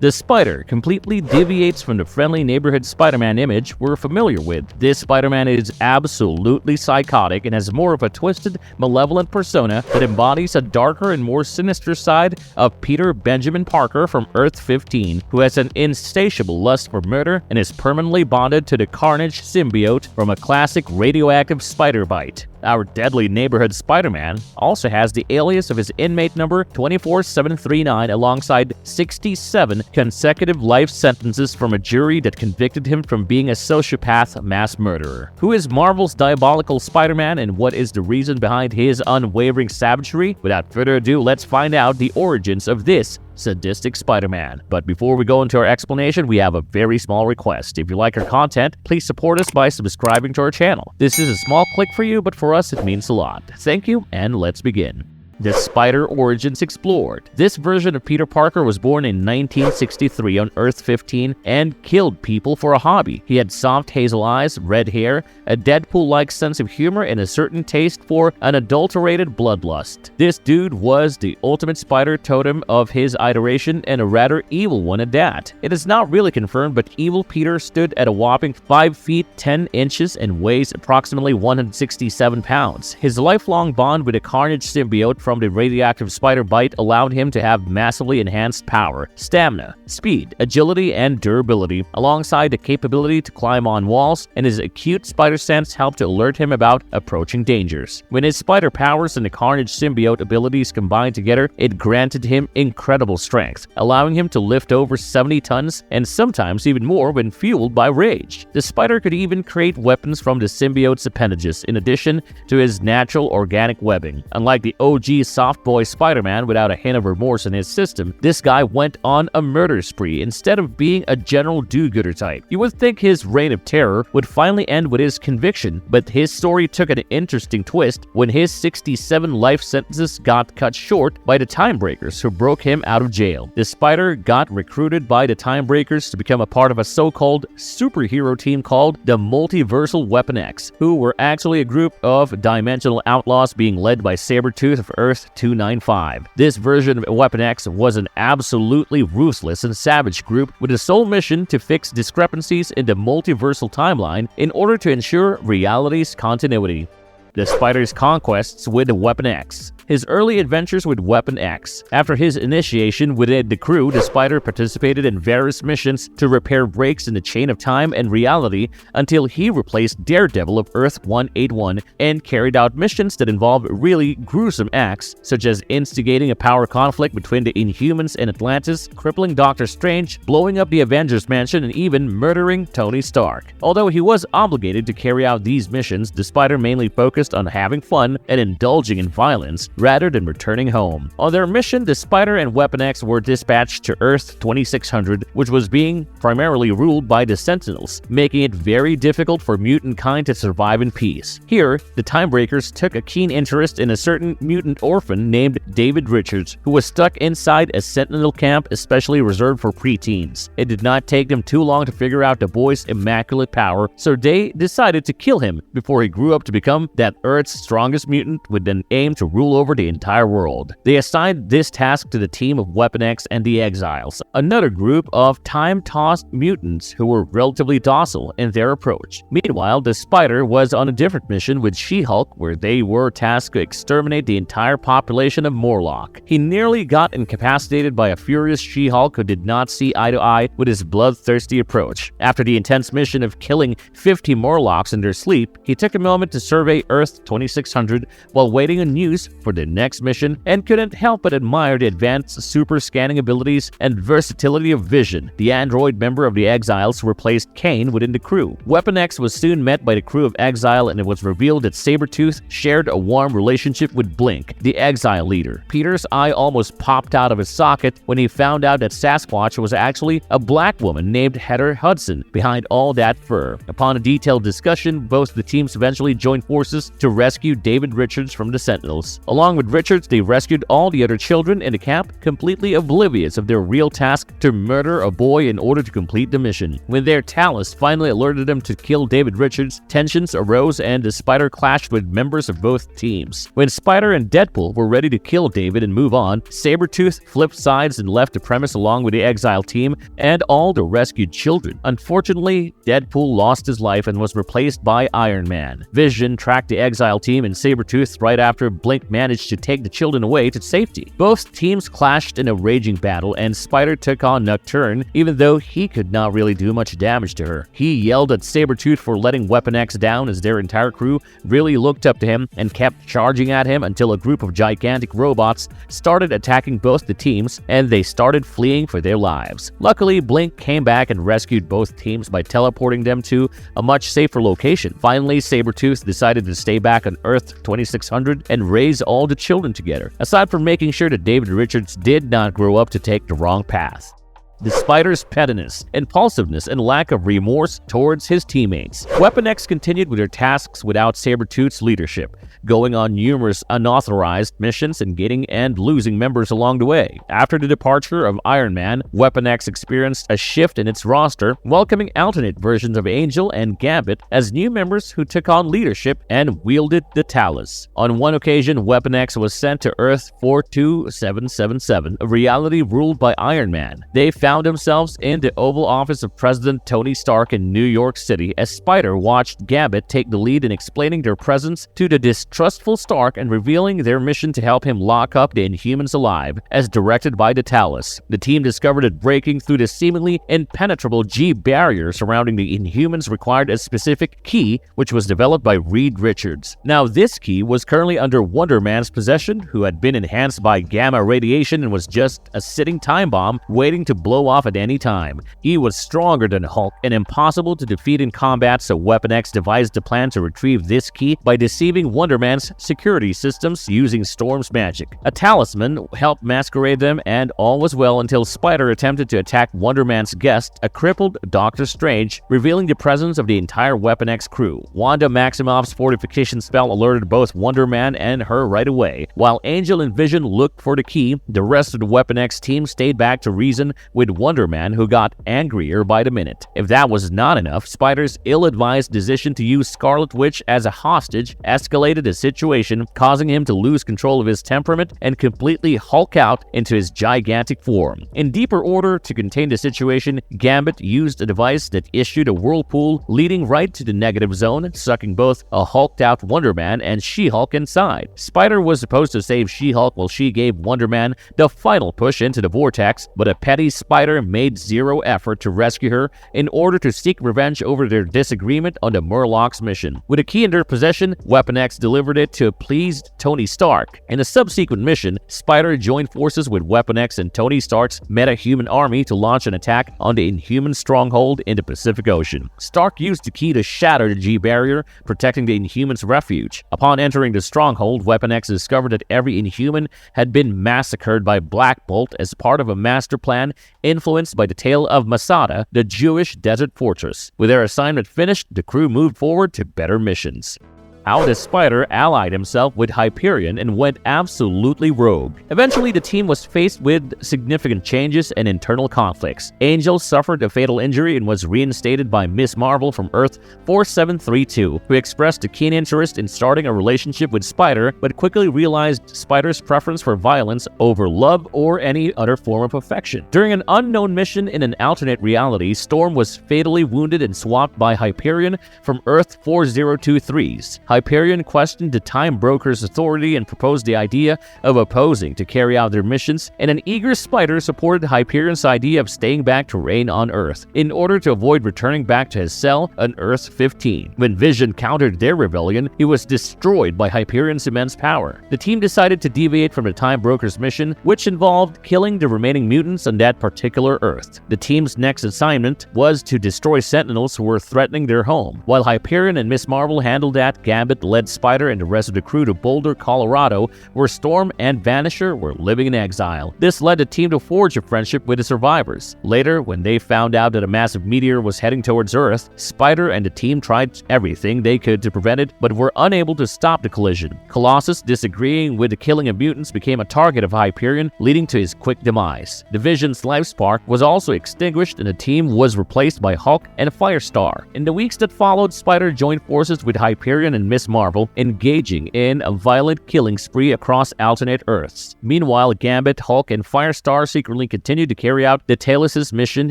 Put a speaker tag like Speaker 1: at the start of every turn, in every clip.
Speaker 1: The spider completely deviates from the friendly neighborhood Spider-Man image we're familiar with. This Spider-Man is absolutely psychotic and has more of a twisted, malevolent persona that embodies a darker and more sinister side of Peter Benjamin Parker from Earth 15, who has an insatiable lust for murder and is permanently bonded to the Carnage symbiote from a classic radioactive spider bite. Our deadly neighborhood Spider-Man also has the alias of his inmate number 24739 alongside 67 consecutive life sentences from a jury that convicted him from being a sociopath mass murderer. Who is Marvel's diabolical Spider-Man and what is the reason behind his unwavering savagery? Without further ado, let's find out the origins of this Sadistic Spider-Man. But before we go into our explanation, we have a very small request. If you like our content, please support us by subscribing to our channel. This is a small click for you, but for us it means a lot. Thank you, and let's begin. The Spider Origins Explored. This version of Peter Parker was born in 1963 on Earth 15 and killed people for a hobby. He had soft hazel eyes, red hair, a Deadpool-like sense of humor, and a certain taste for unadulterated bloodlust. This dude was the ultimate spider totem of his iteration and a rather evil one at that. It is not really confirmed, but evil Peter stood at a whopping 5 feet 10 inches and weighs approximately 167 pounds. His lifelong bond with a Carnage symbiote from the radioactive spider bite allowed him to have massively enhanced power, stamina, speed, agility, and durability, alongside the capability to climb on walls, and his acute spider sense helped to alert him about approaching dangers. When his spider powers and the Carnage symbiote abilities combined together, it granted him incredible strength, allowing him to lift over 70 tons and sometimes even more when fueled by rage. The spider could even create weapons from the symbiote's appendages, in addition to his natural organic webbing. Unlike the OG soft boy Spider-Man without a hint of remorse in his system, this guy went on a murder spree instead of being a general do-gooder type. You would think his reign of terror would finally end with his conviction, but his story took an interesting twist when his 67 life sentences got cut short by the Timebreakers, who broke him out of jail. The Spider got recruited by the Timebreakers to become a part of a so-called superhero team called the Multiversal Weapon X, who were actually a group of dimensional outlaws being led by Sabretooth of Earth 295. This version of Weapon X was an absolutely ruthless and savage group with a sole mission to fix discrepancies in the multiversal timeline in order to ensure reality's continuity. The Spider's conquests with Weapon X. His early adventures with Weapon X. After his initiation within the crew, the Spider participated in various missions to repair breaks in the chain of time and reality until he replaced Daredevil of Earth 181 and carried out missions that involved really gruesome acts, such as instigating a power conflict between the Inhumans and Atlantis, crippling Doctor Strange, blowing up the Avengers Mansion, and even murdering Tony Stark. Although he was obligated to carry out these missions, the Spider mainly focused on having fun and indulging in violence rather than returning home. On their mission, the Spider and Weapon X were dispatched to Earth 2600, which was being primarily ruled by the Sentinels, making it very difficult for mutant kind to survive in peace. Here, the Timebreakers took a keen interest in a certain mutant orphan named David Richards, who was stuck inside a Sentinel camp especially reserved for preteens. It did not take them too long to figure out the boy's immaculate power, so they decided to kill him before he grew up to become that Earth's strongest mutant with an aim to rule over the entire world. They assigned this task to the team of Weapon X and the Exiles, another group of time-tossed mutants who were relatively docile in their approach. Meanwhile, the Spider was on a different mission with She-Hulk, where they were tasked to exterminate the entire population of Morlock. He nearly got incapacitated by a furious She-Hulk who did not see eye to eye with his bloodthirsty approach. After the intense mission of killing 50 Morlocks in their sleep, he took a moment to survey Earth 2600 while waiting on news for the next mission and couldn't help but admire the advanced super scanning abilities and versatility of Vision, the android member of the Exiles who replaced Kane within the crew. Weapon X was soon met by the crew of Exile, and it was revealed that Sabretooth shared a warm relationship with Blink, the Exile leader. Peter's eye almost popped out of his socket when he found out that Sasquatch was actually a black woman named Heather Hudson behind all that fur. Upon a detailed discussion, both the teams eventually joined forces members to rescue David Richards from the Sentinels. Along with Richards, they rescued all the other children in the camp, completely oblivious of their real task to murder a boy in order to complete the mission. When their Talus finally alerted them to kill David Richards, tensions arose and the Spider clashed with members of both teams. When Spider and Deadpool were ready to kill David and move on, Sabretooth flipped sides and left the premise along with the exile team and all the rescued children. Unfortunately, Deadpool lost his life and was replaced by Iron Man. Vision tracked the exile team and Sabretooth right after Blink managed to take the children away to safety. Both teams clashed in a raging battle and Spider took on Nocturne even though he could not really do much damage to her. He yelled at Sabretooth for letting Weapon X down as their entire crew really looked up to him and kept charging at him until a group of gigantic robots started attacking both the teams and they started fleeing for their lives. Luckily, Blink came back and rescued both teams by teleporting them to a much safer location. Finally, Sabretooth decided to stay back on Earth 2600 and raise all the children together, aside from making sure that David Richards did not grow up to take the wrong path. The Spider's pettiness, impulsiveness, and lack of remorse towards his teammates. Weapon X continued with their tasks without Sabretooth's leadership, going on numerous unauthorized missions and getting and losing members along the way. After the departure of Iron Man, Weapon X experienced a shift in its roster, welcoming alternate versions of Angel and Gambit as new members who took on leadership and wielded the Talus. On one occasion, Weapon X was sent to Earth 42777, a reality ruled by Iron Man. They found themselves in the Oval Office of President Tony Stark in New York City as Spider watched Gambit take the lead in explaining their presence to the distrustful Stark and revealing their mission to help him lock up the Inhumans alive, as directed by the Talus. The team discovered that breaking through the seemingly impenetrable G barrier surrounding the Inhumans required a specific key, which was developed by Reed Richards. Now, this key was currently under Wonder Man's possession, who had been enhanced by gamma radiation and was just a sitting time bomb waiting to blow off at any time. He was stronger than Hulk and impossible to defeat in combat, so Weapon X devised a plan to retrieve this key by deceiving Wonder Man's security systems using Storm's magic. A talisman helped masquerade them, and all was well until Spider attempted to attack Wonder Man's guest, a crippled Doctor Strange, revealing the presence of the entire Weapon X crew. Wanda Maximoff's fortification spell alerted both Wonder Man and her right away. While Angel and Vision looked for the key, the rest of the Weapon X team stayed back to reason with Wonder Man, who got angrier by the minute. If that was not enough, Spider's ill-advised decision to use Scarlet Witch as a hostage escalated the situation, causing him to lose control of his temperament and completely Hulk out into his gigantic form. In deeper order to contain the situation, Gambit used a device that issued a whirlpool leading right to the negative zone, sucking both a hulked-out Wonder Man and She-Hulk inside. Spider was supposed to save She-Hulk while she gave Wonder Man the final push into the vortex, but a petty Spider made zero effort to rescue her in order to seek revenge over their disagreement on the Murlocs mission. With a key in their possession, Weapon X delivered it to pleased Tony Stark. In a subsequent mission, Spider joined forces with Weapon X and Tony Stark's meta-human army to launch an attack on the Inhuman stronghold in the Pacific Ocean. Stark used the key to shatter the G-barrier, protecting the Inhumans' refuge. Upon entering the stronghold, Weapon X discovered that every Inhuman had been massacred by Black Bolt as part of a master plan influenced by the tale of Masada, the Jewish desert fortress. With their assignment finished, the crew moved forward to better missions. How the Spider allied himself with Hyperion and went absolutely rogue. Eventually, the team was faced with significant changes and internal conflicts. Angel suffered a fatal injury and was reinstated by Miss Marvel from Earth 4732, who expressed a keen interest in starting a relationship with Spider, but quickly realized Spider's preference for violence over love or any other form of affection. During an unknown mission in an alternate reality, Storm was fatally wounded and swapped by Hyperion from Earth 4023's. Hyperion questioned the Time Broker's authority and proposed the idea of opposing to carry out their missions, and an eager Spider supported Hyperion's idea of staying back to reign on Earth, in order to avoid returning back to his cell on Earth 15. When Vision countered their rebellion, he was destroyed by Hyperion's immense power. The team decided to deviate from the Time Broker's mission, which involved killing the remaining mutants on that particular Earth. The team's next assignment was to destroy Sentinels who were threatening their home. While Hyperion and Miss Marvel handled that Gambit led Spider and the rest of the crew to Boulder, Colorado, where Storm and Vanisher were living in exile. This led the team to forge a friendship with the survivors. Later, when they found out that a massive meteor was heading towards Earth, Spider and the team tried everything they could to prevent it, but were unable to stop the collision. Colossus, disagreeing with the killing of mutants, became a target of Hyperion, leading to his quick demise. Division's life spark was also extinguished and the team was replaced by Hulk and Firestar. In the weeks that followed, Spider joined forces with Hyperion and Miss Marvel, engaging in a violent killing spree across alternate Earths. Meanwhile, Gambit, Hulk, and Firestar secretly continued to carry out the Talos' mission,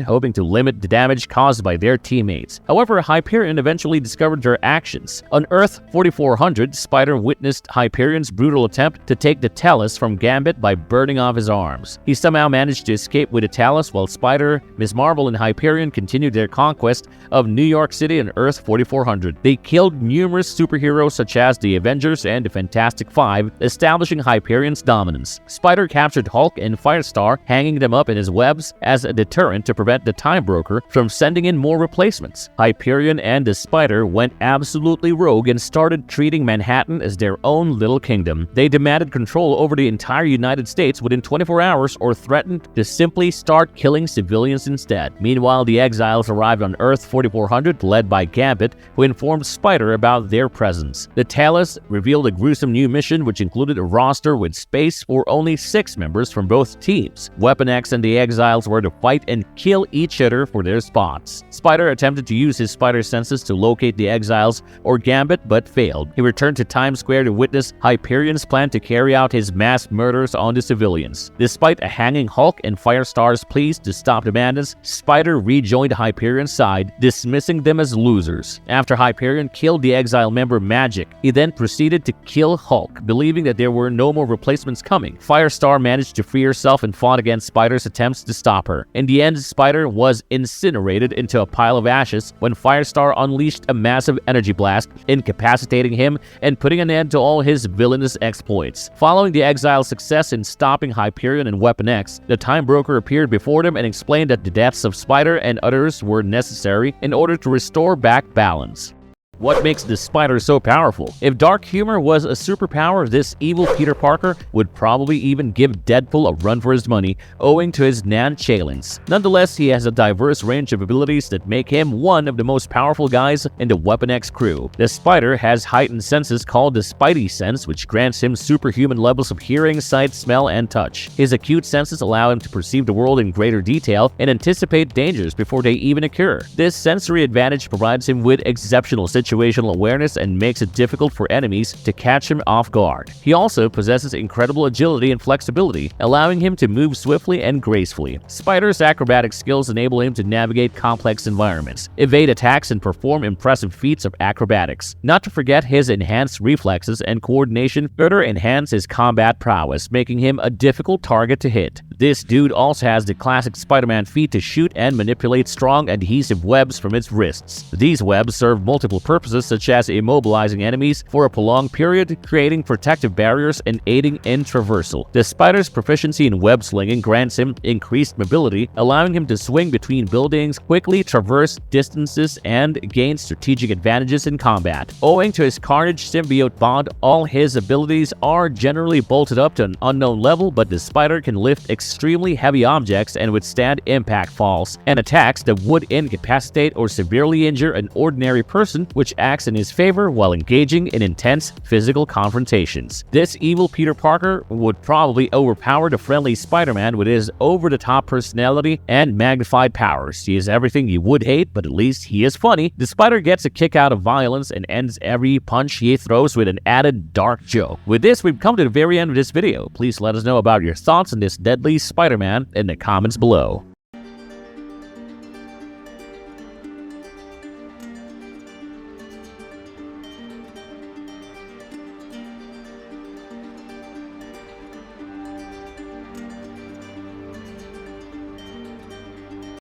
Speaker 1: hoping to limit the damage caused by their teammates. However, Hyperion eventually discovered their actions. On Earth 4400, Spider witnessed Hyperion's brutal attempt to take the Talos from Gambit by burning off his arms. He somehow managed to escape with the Talos, while Spider, Ms. Marvel, and Hyperion continued their conquest of New York City and Earth 4400. They killed numerous superheroes such as the Avengers and the Fantastic Five, establishing Hyperion's dominance. Spider captured Hulk and Firestar, hanging them up in his webs as a deterrent to prevent the Time Broker from sending in more replacements. Hyperion and the Spider went absolutely rogue and started treating Manhattan as their own little kingdom. They demanded control over the entire United States within 24 hours or threatened to simply start killing civilians instead. Meanwhile, the exiles arrived on Earth 4400, led by Gambit, who informed Spider about their presence. The Talos revealed a gruesome new mission which included a roster with space for only 6 members from both teams. Weapon X and the exiles were to fight and kill each other for their spots. Spider attempted to use his spider senses to locate the exiles or Gambit, but failed. He returned to Times Square to witness Hyperion's plan to carry out his mass murders on the civilians. Despite a hanging Hulk and Firestar's pleas to stop the bandits, Spider rejoined Hyperion's side, dismissing them as losers. After Hyperion killed the exile member Magic, he then proceeded to kill Hulk, believing that there were no more replacements coming. Firestar managed to free herself and fought against Spider's attempts to stop her. In the end, Spider was incinerated into a pile of ashes when Firestar unleashed a massive energy blast, incapacitating him and putting an end to all his villainous exploits. Following the exile's success in stopping Hyperion and Weapon X, the Time Broker appeared before them and explained that the deaths of Spider and others were necessary in order to restore back balance. What makes the Spider so powerful? If dark humor was a superpower, this evil Peter Parker would probably even give Deadpool a run for his money, owing to his nonchalance. Nonetheless, he has a diverse range of abilities that make him one of the most powerful guys in the Weapon X crew. The Spider has heightened senses called the Spidey Sense, which grants him superhuman levels of hearing, sight, smell, and touch. His acute senses allow him to perceive the world in greater detail and anticipate dangers before they even occur. This sensory advantage provides him with exceptional situational awareness and makes it difficult for enemies to catch him off guard. He also possesses incredible agility and flexibility, allowing him to move swiftly and gracefully. Spider's acrobatic skills enable him to navigate complex environments, evade attacks, and perform impressive feats of acrobatics. Not to forget, his enhanced reflexes and coordination further enhance his combat prowess, making him a difficult target to hit. This dude also has the classic Spider-Man feat to shoot and manipulate strong adhesive webs from its wrists. These webs serve multiple purposes, such as immobilizing enemies for a prolonged period, creating protective barriers, and aiding in traversal. The Spider's proficiency in web slinging grants him increased mobility, allowing him to swing between buildings, quickly traverse distances, and gain strategic advantages in combat. Owing to his Carnage symbiote bond, all his abilities are generally bolted up to an unknown level, but the Spider can lift extremely heavy objects and withstand impact falls and attacks that would incapacitate or severely injure an ordinary person, which acts in his favor while engaging in intense physical confrontations. This evil Peter Parker would probably overpower the friendly Spider-Man with his over-the-top personality and magnified powers. He is everything you would hate, but at least he is funny. The Spider gets a kick out of violence and ends every punch he throws with an added dark joke. With this, we've come to the very end of this video. Please let us know about your thoughts on this deadly Spider-Man in the comments below.